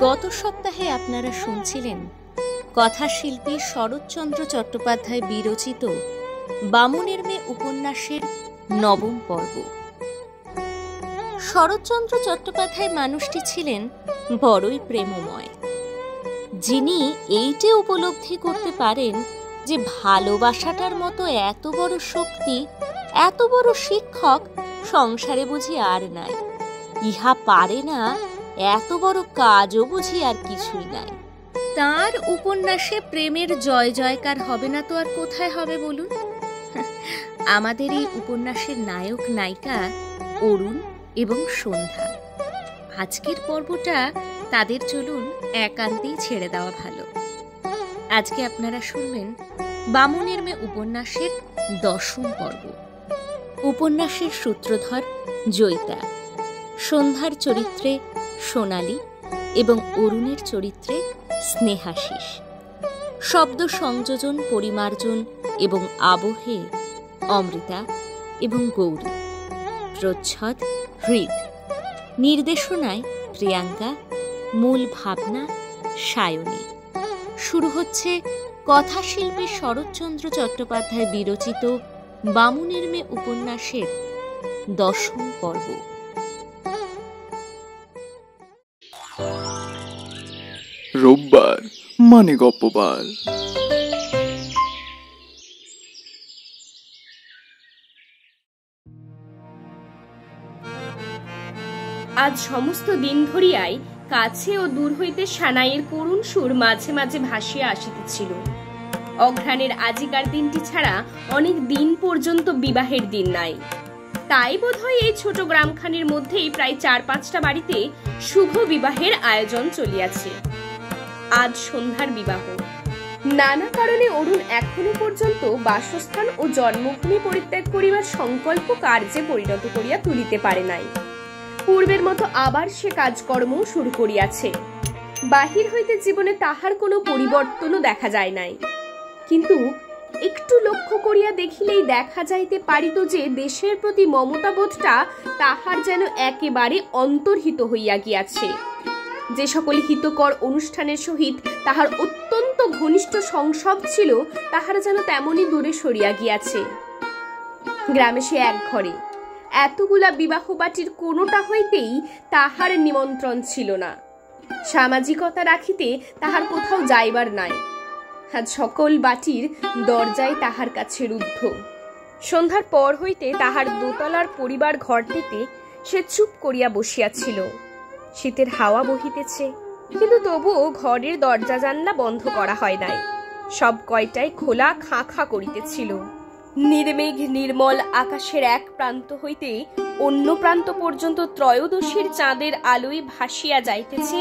গত সপ্তাহে আপনারা শুনছিলেন কথাশিল্পী শরৎচন্দ্র চট্টোপাধ্যায় বিরচিত বামুনের মেয়ে উপন্যাসের নবম পর্ব। শরৎচন্দ্র চট্টোপাধ্যায় মানুষটি ছিলেন বড়ই প্রেমময়, যিনি এইটে উপলব্ধি করতে পারেন যে ভালোবাসাটার মতো এত বড় শক্তি, এত বড় শিক্ষক সংসারে বুঝি আর নাই। ইহা পারে না, এত বড় কাজও বুঝি আর কিছুই নাই। তার উপন্যাসে প্রেমের জয় জয়কার হবে না তো আর কোথায় হবে বলুন? আমাদের এই উপন্যাসের নায়ক নায়িকা অরুণ এবং সন্ধ্যা। আজকের পর্বটা তাদের চলুন একান্তেই ছেড়ে দেওয়া ভালো। আজকে আপনারা শুনবেন বামুনের মেয়ে উপন্যাসের 10ম পর্ব। উপন্যাসের সূত্রধর জয়িতা, সন্ধ্যার চরিত্রে সোনালী এবং অরুণের চরিত্রে স্নেহাশিস। শব্দ সংযোজন, পরিমার্জন এবং আবহে অমৃতা এবং গৌরী। প্রচ্ছদ হৃদ। নির্দেশনায় প্রিয়াঙ্কা। মূল ভাবনা সায়নী। শুরু হচ্ছে কথাশিল্পী শরৎচন্দ্র চট্টোপাধ্যায় বিরচিত বামুনের মেয়ে উপন্যাসের 10ম পর্ব। রোববার মানে গপ্পবার। আজ সমস্ত দিন ধরিয়াই কাছে ও দূর হইতে সানাইয়ের করুণ সুর মাঝে মাঝে ভাসিয়া আসিতেছিল। অঘ্রাণের আজিকার দিনটি ছাড়া অনেক দিন পর্যন্ত বিবাহের দিন নাই। তাই বোধহয় এই ছোট গ্রামখানের মধ্যেই প্রায় 4-5টা বাড়িতে শুভ বিবাহের আয়োজন চলিয়াছে। আজ সন্ধ্যার বিবাহ। নানা কারণে অরুণ এখনো পর্যন্ত বাসস্থান ও জন্মভূমি পরিত্যাগ করিবার সংকল্প কার্যে পরিণত করিয়া তুলিতে পারে নাই। পূর্বের মতো আবার সে কাজকর্ম শুরু করিয়াছে। বাহির হইতে জীবনে তাহার কোনো পরিবর্তনও দেখা যায় নাই, কিন্তু একটু লক্ষ্য করিয়া দেখিলেই দেখা যাইতে পারিত যে দেশের প্রতি মমতাবোধটা তাহার যেন একেবারে অন্তর্হিত হইয়া গিয়াছে। যে সকল হিতকর অনুষ্ঠানের সহিত তাহার অত্যন্ত ঘনিষ্ঠ সংসব ছিল, তাহারা যেন তেমনি দূরে সরিয়া গিয়াছে। গ্রামে সে এক ঘরে, এতগুলা বিবাহ বাটির কোনোটা হইতেই তাহার নিমন্ত্রণ ছিল না। সামাজিকতা রাখিতে তাহার কোথাও যাইবার নাই। আজ সকল বাটির দরজায় তাহার কাছে রুদ্ধ। সন্ধ্যার পর হইতে তাহার দোতলার পরিবার ঘরটিতে সে চুপ করিয়া বসিয়াছিল। শীতের হাওয়া বহিতেছে, কিন্তু তবুও ঘরের দরজা জানলা বন্ধ করা হয় নাই। সব কয়টাই খোলা খাঁ খাঁ করিতেছিল। নির্মেঘ নির্মল আকাশের এক প্রান্ত হইতে অন্য প্রান্ত পর্যন্ত ত্রয়োদশীর চাঁদের আলোয় ভাসিয়া যাইতেছে।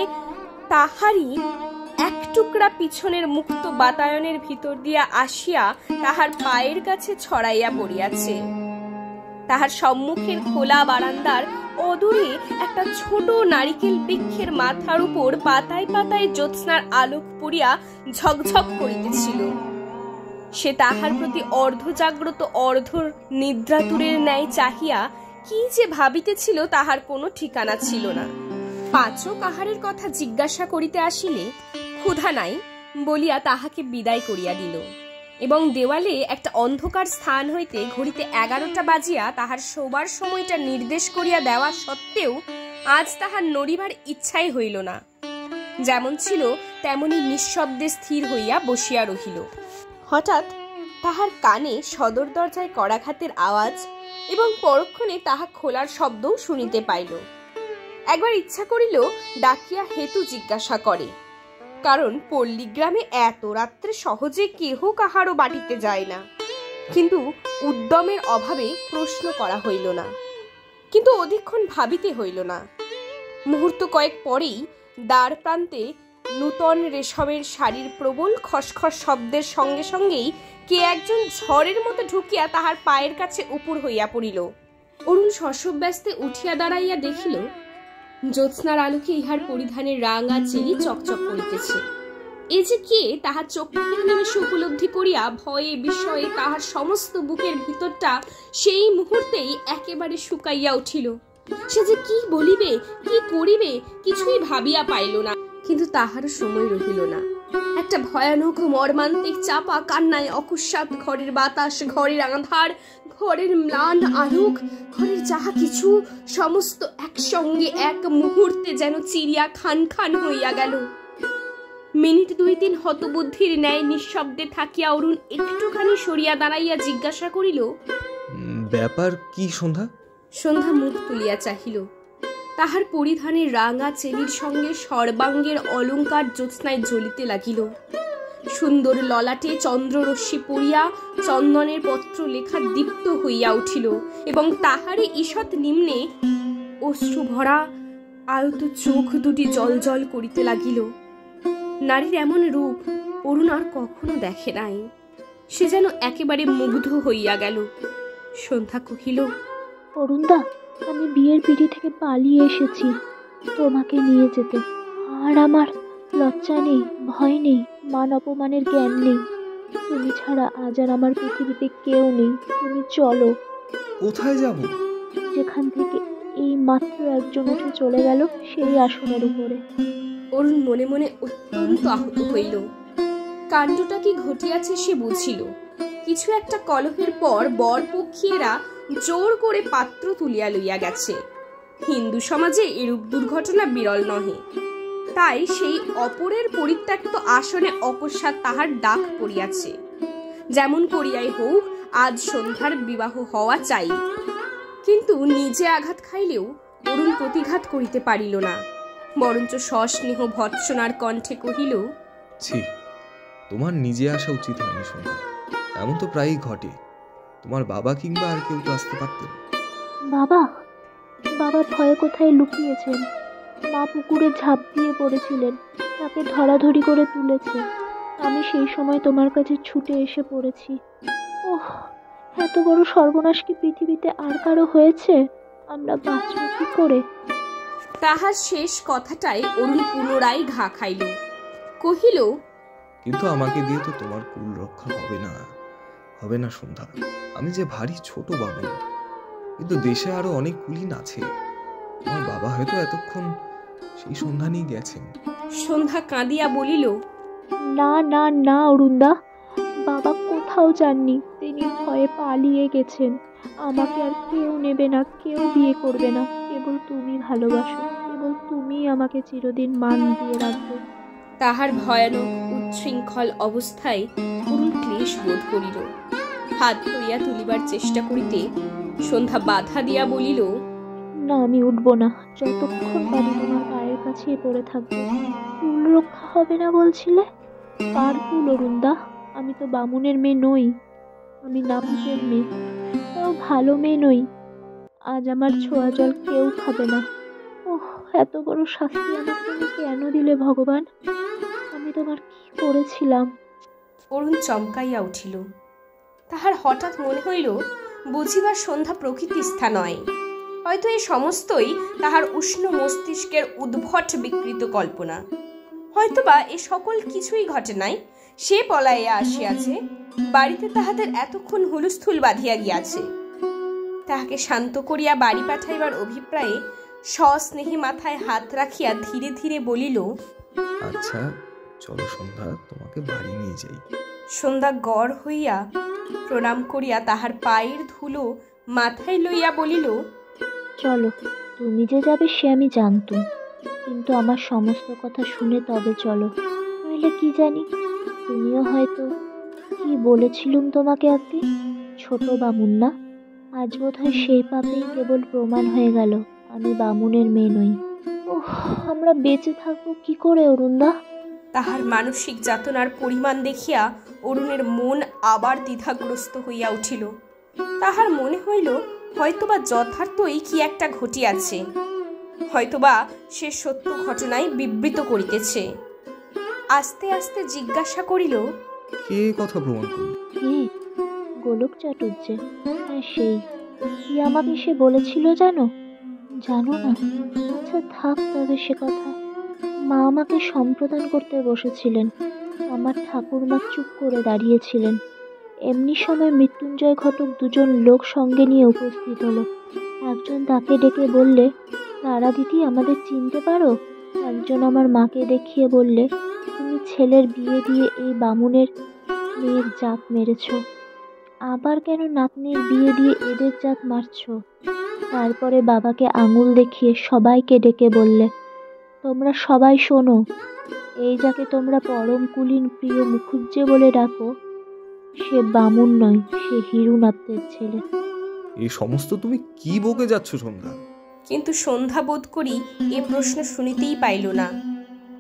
তাহারই এক টুকরা পিছনের মুক্ত বাতায়নের ভিতর দিয়া আসিয়া তাহার পায়ের কাছে ছড়াইয়া পড়িয়াছে। তাহার সম্মুখের খোলা বারান্দার অদূরে একটা ছোট নারিকেল বৃক্ষের মাথার উপর পাতায় পাতায় জ্যোৎস্নার আলোক পড়িয়া ঝকঝক করিতেছিল। সে তাহার প্রতি অর্ধজাগ্রত অর্ধ নিদ্রাতুরের ন্যায় চাহিয়া কি যে ভাবিতেছিল তাহার কোনো ঠিকানা ছিল না। পাচক আহারের কথা জিজ্ঞাসা করিতে আসিলে ক্ষুধা নাই বলিয়া তাহাকে বিদায় করিয়া দিল, এবং দেওয়ালে একটা অন্ধকার স্থান হইতে ঘড়িতে 11টা বাজিয়া তাহার শোবার সময়টা নির্দেশ করিয়া দেওয়া সত্ত্বেও আজ তাহার নড়িবার ইচ্ছাই হইল না। যেমন ছিল তেমনি নিঃশব্দে স্থির হইয়া বসিয়া রহিল। হঠাৎ তাহার কানে সদর দরজায় কড়াঘাতের আওয়াজ এবং পরক্ষণে তাহা খোলার শব্দও শুনিতে পাইল। একবার ইচ্ছা করিল ডাকিয়া হেতু জিজ্ঞাসা করে, কারণ পল্লীগ্রামে এত রাত্রে সহজে কেহ কাহারও বাটিতে যায় না। কিন্তু উদ্যমের অভাবে প্রশ্ন করা হইল না, কিন্তু অধিকক্ষণ ভাবিতে হইল না। মুহূর্ত কয়েক পরেই দ্বার প্রান্তে নূতন রেশমের শাড়ির প্রবল খসখস শব্দের সঙ্গে সঙ্গেই কে একজন ঝড়ের মতো ঢুকিয়া তাহার পায়ের কাছে উপুর হইয়া পড়িল। অরুণ শশব্যস্তে উঠিয়া দাঁড়াইয়া দেখিল জ্যোৎস্নার আলোকে ইহার পরিধানের রাঙা চেলি চকচক করিতেছে। এ যে কে তাহার চক্ষের নিমেষে উপলব্ধি করিয়া ভয়ে বিষয়ে তাহার সমস্ত বুকের ভিতরটা সেই মুহূর্তেই একেবারে শুকাইয়া উঠিল। সে যে কি বলিবে কি করিবে কিছুই ভাবিয়া পাইল না, কিন্তু তাহারও সময় রহিল না। একটা ভয়ানক মর্মান্তিক চাপা কান্নায় অকস্মাৎ ঘরের বাতাস, ঘরের আঁধার, ঘরের ম্লান আলোক, ঘরের যাহা কিছু সমস্ত একসঙ্গে এক মুহূর্তে যেন চিরিয়া খান খান হইয়া গেল। মিনিট 2-3 হতবুদ্ধির ন্যায় নিঃশব্দে থাকিয়া অরুণ একটুখানি সরিয়া দাঁড়াইয়া জিজ্ঞাসা করিল, ব্যাপার কি সন্ধ্যা? সন্ধ্যা মুখ তুলিয়া চাহিল। তাহার পরিধানের রাঙা চেলির সঙ্গে সর্বাঙ্গের অলঙ্কার জ্যোৎস্নায় জ্বলিতে লাগিল। সুন্দর ললাটে চন্দ্ররশ্মি পড়িয়া চন্দনের পত্র লেখা দীপ্ত হইয়া উঠিল এবং তাহারে ঈষৎ নিম্নে অশ্রু ভরা আয়ত চোখ দুটি জল করিতে লাগিল। নারীর এমন রূপ অরুণ আর কখনো দেখে নাই। সে যেন একেবারে মুগ্ধ হইয়া গেল। সন্ধ্যা কহিল, অরুণদা, আমি বিয়ের পিড়ি থেকে পালিয়ে এসেছি তোমাকে নিয়ে যেতে। আর আমার লজ্জা নেই, ভয় নেই, মান অপমানের জ্ঞান নেই। তুমি ছাড়া আজ আর আমার পৃথিবীতে কেউ নেই। তুমি চলো। কোথায় যাব? যেখান থেকে এই মাত্র একজন উঠে চলে গেল সেই আসনের উপরে। অরুণ মনে মনে অত্যন্ত আহত হইল। কাণ্ডটা কি ঘটিয়াছে সে বুঝিল। কিছু একটা কলহের পর বরপক্ষীয়েরা জোর করে পাত্র তুলিয়া লইয়া গেছে। হিন্দু সমাজে এরূপ দুর্ঘটনা বিরল নহে। তাই সেই অপরের পরিত্যক্ত আসনে অকস্মাৎ তাহার ডাক পড়িয়াছে। যেমন করিয়াই হোক আজ সন্ধ্যার বিবাহ হওয়া চাই। কিন্তু নিজে আঘাত খাইলেও অরুণ প্রতিঘাত করিতে পারিল না। বরঞ্চ সস্নেহ ভর্ৎসনার কণ্ঠে কহিল, ছি, তোমার নিজে আসা উচিত হয়নি সন্ধ্যা। এমন তো প্রায়ই ঘটে। তোমার বাবা কিংবা আর কেউ তো আসতে পারতেন। বাবা বাবা ভয়ে কোথায় লুকিয়েছেন। মা পুকুরে ঝাঁপ দিয়ে পড়েছিলেন, তাকে ধরাধরি করে তুলেছে। আমি সেই সময় তোমার কাছে ছুটে এসে পড়েছি। ওহ, এত বড় সর্বনাশ কি পৃথিবীতে আর কারো হয়েছে? আমরা বাঁচব কি করে? তাহার শেষ কথাটাই অরুণ পুনরায় ঘা খাইল। কহিল, কিন্তু আমাকে দিয়ে তো তোমার কুল রক্ষা হবে না সন্ধ্যা। আমি যে ভারী ছোট বাবু, কিন্তু দেশে আরো অনেক কুলীন আছে। আমার বাবা হয়তো এতক্ষণ সেই সন্ধানই গেছেন। সন্ধ্যা কাঁদিয়া বলিল, না না না অরুণদা, বাবা কোথাও যাননি। তিনি ভয়ে পালিয়ে গেছেন। আমাকে আর কেউ নেবে না, কেউ বিয়ে করবে না। কেবল তুমি ভালোবাসো, কেবল তুমি আমাকে চিরদিন মান দিয়ে রাখবে। তাহার ভয়ানক উচ্ছৃঙ্খল অবস্থায় অরুণ ক্লেশ বোধ করিল। হাত ধরিয়া তুলিবার চেষ্টা করিতে সন্ধ্যা বাধা দিয়া বলিল, না, আমি উঠবো না। যতক্ষণ পারি তোমার পায়ের কাছে পড়ে থাকবো। কুল রক্ষা হবে না বলছিলে? কার কুল অরুণদা? আমি তো বামুনের মেয়ে নই। আমি নাপিতের মেয়ে, তাও ভালো মেয়ে নই। আজ আমার ছোঁয়া জল কেউ খাবে না। ওহ, এত বড় শাস্তি আমাকে তুমি কেন দিলে ভগবান? আমি তোমার কি করেছিলাম? অরুণ চমকাইয়া উঠিল। তাহার হঠাৎ মনে হইল বুঝিবার সন্ধ্যা প্রকৃতিস্থা নয়। হয়তো এই সমস্তই তাহার উষ্ণ মস্তিষ্কের উদ্ভট বিকৃত কল্পনা। হয়তোবা এ সকল কিছুই ঘটে নাই। সে পলাইয়া আসিয়াছে, বাড়িতে তাহাদের এতক্ষণ হুলস্থুল বাঁধিয়া গিয়াছে। তাহাকে শান্ত করিয়া বাড়ি পাঠাইবার অভিপ্রায়ে সস্নেহী মাথায় হাত রাখিয়া ধীরে ধীরে বলিল, আচ্ছা চলো সন্ধ্যা, তোমাকে বাড়ি নিয়ে যাই। সন্ধ্যা গড় হইয়া প্রণাম করিয়া তাহার পায়ের ধুলো মাথায় লইয়া বলিল, চলো। তুমি যে যাবে সে আমি জানতুম, কিন্তু আমার সমস্ত কথা শুনে তবে চলো। নইলে কি জানি, তুমিও হয়তো কি বলেছিলুম তোমাকে একদিন, ছোট বামুন না? আজ বোধ হয় সেই পাপেই কেবল প্রমাণ হয়ে গেল আমি বামুনের মেয়ে নই। ওহ, আমরা বেঁচে থাকবো কি করে অরুণদা? তাহার মানসিক যাতনার পরিমাণ দেখিয়া অরুণের মন আবার দ্বিধাগ্রস্ত হইয়া উঠিল। তাহার মনে হইল হয়তোবা যথার্থই কি একটা ঘটিয়াছে, হয়তোবা সে সত্য ঘটনায় বিবৃত করিতেছে। আস্তে আস্তে জিজ্ঞাসা করিল, কে কথা প্রমাণ করল? কে? গোলক চাটুর্যে। হ্যাঁ, সেই। কি আমাকে সে বলেছিল জানো না? আচ্ছা থাক তবে সে কথা। মা আমাকে সম্প্রদান করতে বসেছিলেন, আমার ঠাকুরমা চুপ করে দাঁড়িয়েছিলেন। এমনি সময় মৃত্যুঞ্জয় ঘটক দুজন লোক সঙ্গে নিয়ে উপস্থিত হলো। একজন তাকে ডেকে বললে, তারা দিদি, আমাদের চিনতে পারো? একজন আমার মাকে দেখিয়ে বললে, তুমি ছেলের বিয়ে দিয়ে এই বামুনের মেয়ের জাত মেরেছ, আবার কেন নাতনির বিয়ে দিয়ে এদের জাত মারছ? তারপরে বাবাকে আঙুল দেখিয়ে সবাইকে ডেকে বললে, তোমরা সবাই শোনো, এই যাকে তোমরা পরম কুলীন প্রিয় মুখুজ্জে বলে ডাকো, সে বামুন নয়, সে হিরুনাথের ছেলে। এই সমস্ত তুমি কি বকে যাচ্ছ সন্ধ্যা? কিন্তু সন্ধ্যা বোধ করি এ প্রশ্ন শুনিতেই পাইল না।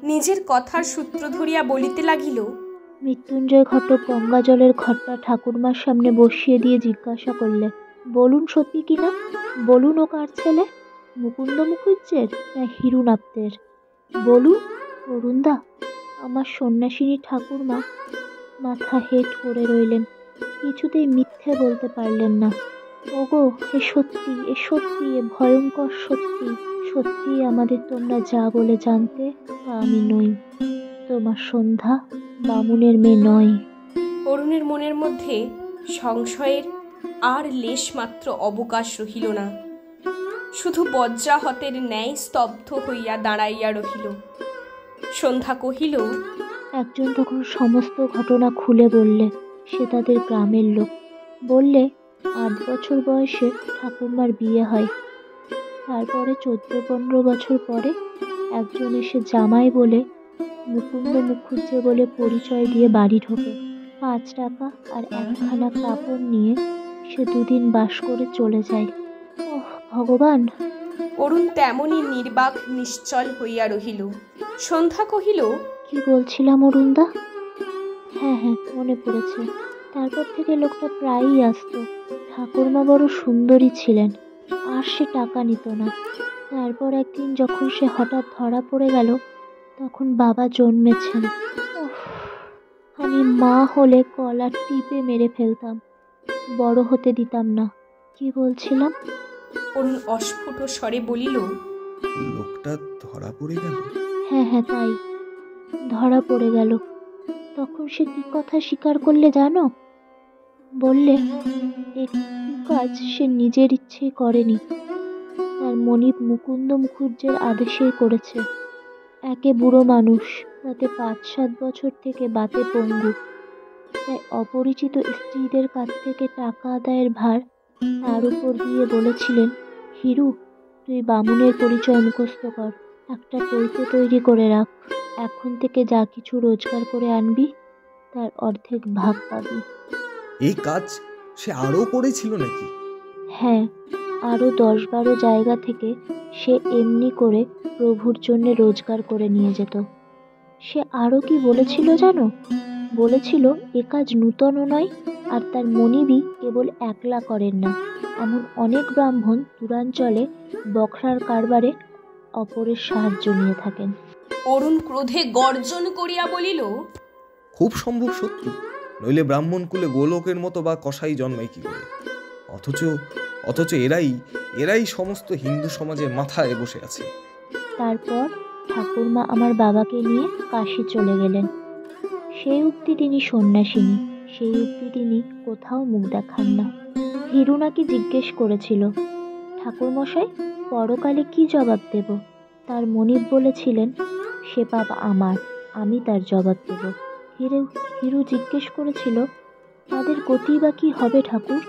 নিজের কথার সূত্র ধরিয়া বলিতে লাগিল, মৃত্যুঞ্জয় ঘটক গঙ্গা জলের ঘরটা ঠাকুরমার সামনে বসিয়ে দিয়ে জিজ্ঞাসা করলে, বলুন সত্যি কিনা, বলুন ও কার ছেলে, মুকুন্দ মুখুজ্জের না হিরুনাথের? বলুন অরুণদা। আমার সন্ন্যাসিনী ঠাকুরমা মাথা হেঁট করে রইলেন, কিছুতেই মিথ্যে বলতে পারলেন না। ওগো, এ সত্যি, এ সত্যি, এ ভয়ঙ্কর সত্যি। সত্যি আমাদের তোমরা যা বলে জানতে, তা আমি নই। তোমার সন্ধ্যা বামুনের মেয়ে নয়। অরুণের মনের মধ্যে সংশয়ের আর লেশ মাত্র অবকাশ রহিল না। শুধু বজ্রাহতের ন্যায় স্তব্ধ হইয়া দাঁড়াইয়া রহিল। সন্ধ্যা কহিল, একজন তখন সমস্ত ঘটনা খুলে বললে, সে তাদের গ্রামের লোক। বললে 8 বছর বয়সে ঠাকুরমার বিয়ে হয়। তারপরে 14-15 বছর পরে একজন এসে জামাই বলে মুকুন্দ মুখুজ্জে বলে পরিচয় দিয়ে বাড়ি ঢোকে। 5 টাকা আর একখানা কাপড় নিয়ে সে 2 দিন বাস করে চলে যায়। ওহ ভগবান! অরুণ তেমনি নির্বাক নিশ্চল হইয়া রহিল। সন্ধ্যা কহিল, কি বলছিলাম অরুণদা? হ্যাঁ হ্যাঁ, মনে পড়েছে। তারপর থেকে লোকটা প্রায়ই আসতো। ঠাকুরমা বড় সুন্দরী ছিলেন, আর সে টাকা নিত না। তারপর একদিন যখন সে হঠাৎ ধরা পড়ে গেল, তখন বাবা জন্মেছেন। আমি মা হলে কলার টিপে মেরে ফেলতাম, বড় হতে দিতাম না। কি বলছিলাম? অরুণ অস্ফুট স্বরে বলিল, লোকটা ধরা পড়ে গেল? হ্যাঁ হ্যাঁ, তাই, ধরা পড়ে গেল। তখন সে কি কথা স্বীকার করলে জানো? বললে একটু কাজ সে নিজের ইচ্ছেই করেনি, তার মনিব মুকুন্দ মুখুজ্জের আদেশেই করেছে। একে বুড়ো মানুষ, তাতে 5-7 বছর থেকে বাতে পঙ্গু, তাই অপরিচিত স্ত্রীদের কাছ থেকে টাকা আদায়ের ভার তার উপর দিয়ে বলেছিলেন, হিরু, তুই বামুনের পরিচয় মুখস্থ কর, একটা পৈতে তৈরি করে রাখ, এখন থেকে যা কিছু রোজগার করে আনবি তার অর্ধেক ভাগ পাবি। এই কাজ সে আরও করেছিল নাকি? হ্যাঁ, আরও 10-12 জায়গা থেকে সে এমনি করে প্রভুর জন্য রোজগার করে নিয়ে যেত। সে আরও কি বলেছিল জানো? বলেছিল এ কাজ নূতনও নয়, আর তার মনিবই কেবল একলা করেন না, এমন অনেক ব্রাহ্মণ দূরাঞ্চলে বখরার কারবারে অপরের সাহায্য নিয়ে থাকেন। অরুণ ক্রোধে গর্জন করিয়া বলিল, খুব সম্ভব সত্যি, নইলে ব্রাহ্মণ কুলে গোলকের মতো বা কসাই জন্মায় কি করে? অথচ এরাই সমস্ত হিন্দু সমাজের মাথায় বসে আছে। তারপর ঠাকুরমা আমার বাবাকে নিয়ে কাশী চলে গেলেন। সেই অবধি তিনি সন্ন্যাসিনী, সেই অবধি তিনি কোথাও মুখ দেখান না। হিরু নাকি জিজ্ঞেস করেছিল, ঠাকুরমশাই, পরকালে কি জবাব দেব? তার মনিব বলেছিলেন, সে পাপ আমার, আমি তার জবাব দেব। হিরু জিজ্ঞেস করেছিল, তাদের গতি বা কি হবে ঠাকুর?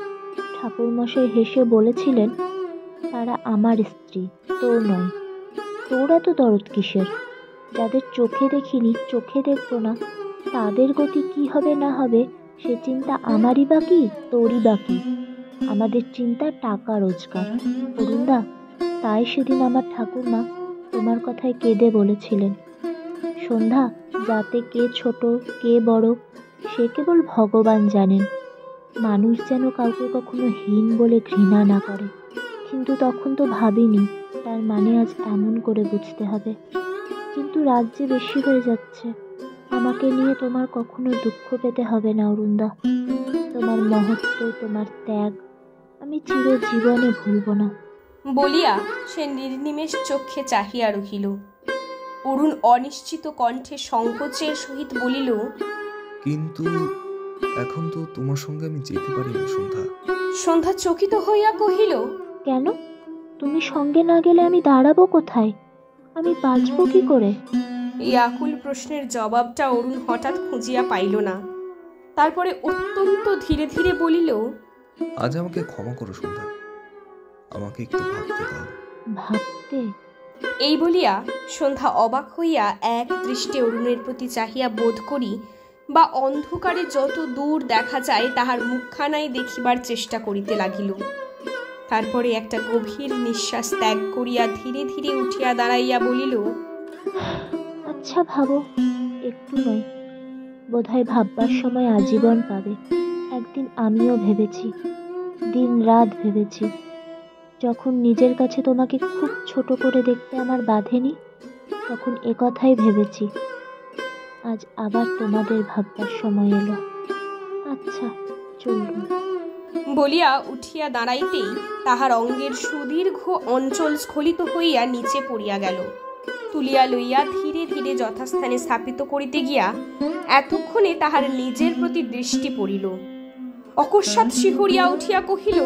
ঠাকুরমশাই হেসে বলেছিলেন, তারা আমার স্ত্রী, তোর নয়। তোর এত দরদ কিসের? যাদের চোখে দেখিনি, চোখে দেখব না, তাদের গতি কি হবে না হবে সে চিন্তা আমারই বাকি, তোরই বাকি। আমাদের চিন্তা টাকা রোজগার। অরুণদা, তাই সেদিন আমার ঠাকুরমা তোমার কথায় কেঁদে বলেছিলেন, সন্ধ্যা, যাতে কে ছোট কে বড় সে কেবল ভগবান জানেন। মানুষ যেন কাউকে কখনো হীন বলে ঘৃণা না করে। কিন্তু তখন তো ভাবিনি তার মানে আজ এমন করে বুঝতে হবে। কিন্তু রাত যে বেশি হয়ে যাচ্ছে, আমাকে নিয়ে তোমার কখনো দুঃখ পেতে হবে না অরুণদা। তোমার মহত্ব, তোমার ত্যাগ আমি চিরজীবনে ভুলব না। বলিয়া সে নির্নিমেষ চক্ষে চাহিয়া রহিল। অরুণ অনিশ্চিত কণ্ঠে সংকোচের সহিত বলিল, কিন্তু এখন তো তোমার সঙ্গে আমি যেতে পারি না সন্ধ্যা। সন্ধ্যা চকিত হইয়া কহিল, কেন? তুমি সঙ্গে না গেলে আমি দাঁড়াবো কোথায়? আমি বাঁচবো কি করে? এই আকুল প্রশ্নের জবাবটা অরুণ হঠাৎ খুঁজিয়া পাইল না। তারপরে অত্যন্ত ধীরে ধীরে বলিল, আজ আমাকে ক্ষমা করো সন্ধ্যা, আমাকে একটু ভাবতে দাও। ভাবতে? এই বলিয়া সন্ধ্যা অবাক হইয়া এক দৃষ্টে অরুণের প্রতি চাহিয়া বোধ করি বা অন্ধকারে যত দূর দেখা যায় তাহার মুখখানাই দেখিবার চেষ্টা করিতে লাগিল। তারপরে একটা গভীর নিঃশ্বাস ত্যাগ করিয়া ধীরে ধীরে উঠিয়া দাঁড়াইয়া বলিল, আচ্ছা ভাবো, একটু নয়, বোধহয় ভাববার সময় আজীবন পাবে। একদিন আমিও ভেবেছি, দিন রাত ভেবেছি। যখন নিজের কাছে তোমাকে খুব ছোট করে দেখতে আমার বাধেনি, তখন একথাই ভেবেছি। আজ আবার তোমাদের ভাববার সময় এলো। আচ্ছা চলুন। বলিয়া উঠিয়া দাঁড়াইতেই তাহার অঙ্গের সুদীর্ঘ অঞ্চল স্খলিত হইয়া নিচে পড়িয়া গেল। তুলিয়া লইয়া ধীরে ধীরে যথাস্থানে স্থাপিত করিতে গিয়া এতক্ষণে তাহার নিজের প্রতি দৃষ্টি পড়িল। অকস্মাৎ শিহরিয়া উঠিয়া কহিল,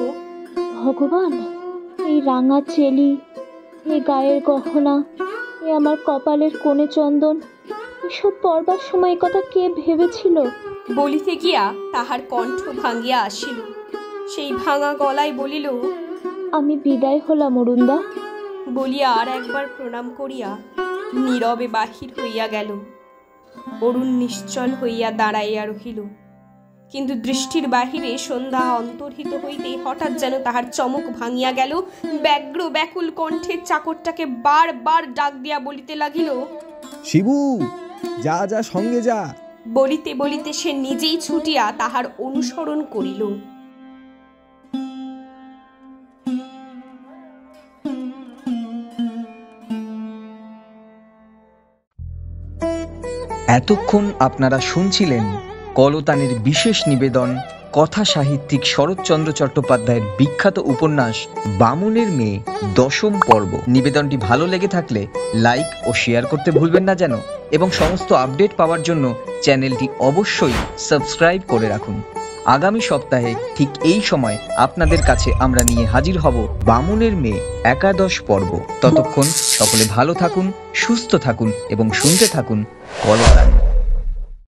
ভগবান, এই রাঙা চেলি, এই গায়ের গহনা, এ আমার কপালের কোণে চন্দন, এসব পড়বার সময় কথা কে ভেবেছিল? বলিতে গিয়া তাহার কণ্ঠ ভাঙিয়া আসিল। সেই ভাঙা গলায় বলিল, আমি বিদায় হলাম অরুণদা। বলিয়া আর একবার প্রণাম করিয়া নীরবে বাহির হইয়া গেল। অরুণ নিশ্চল হইয়া দাঁড়াইয়া রহিল। কিন্তু দৃষ্টির বাহিরে সন্ধ্যা অন্তর্হিত হইতেই হঠাৎ যেন তাহার চমক ভাঙিয়া গেল। ব্যগ্র ব্যাকুল কণ্ঠে চাকরটাকে বারবার ডাক দিয়া বলিতে লাগিল, শিবু, যা যা সঙ্গে যা। বলিতে বলিতে সে নিজেই ছুটিয়া তাহার অনুসরণ করিল। এতক্ষণ আপনারা শুনছিলেন কলতানের বিশেষ নিবেদন কথা সাহিত্যিক শরৎচন্দ্র চট্টোপাধ্যায়ের বিখ্যাত উপন্যাস বামুনের মেয়ে ১০ম পর্ব। নিবেদনটি ভালো লেগে থাকলে লাইক ও শেয়ার করতে ভুলবেন না যেন, এবং সমস্ত আপডেট পাওয়ার জন্য চ্যানেলটি অবশ্যই সাবস্ক্রাইব করে রাখুন। আগামী সপ্তাহে ঠিক এই সময় আপনাদের কাছে আমরা নিয়ে হাজির হব বামুনের মেয়ে একাদশ পর্ব। ততক্ষণ সকলে ভালো থাকুন, সুস্থ থাকুন এবং শুনতে থাকুন কলতান।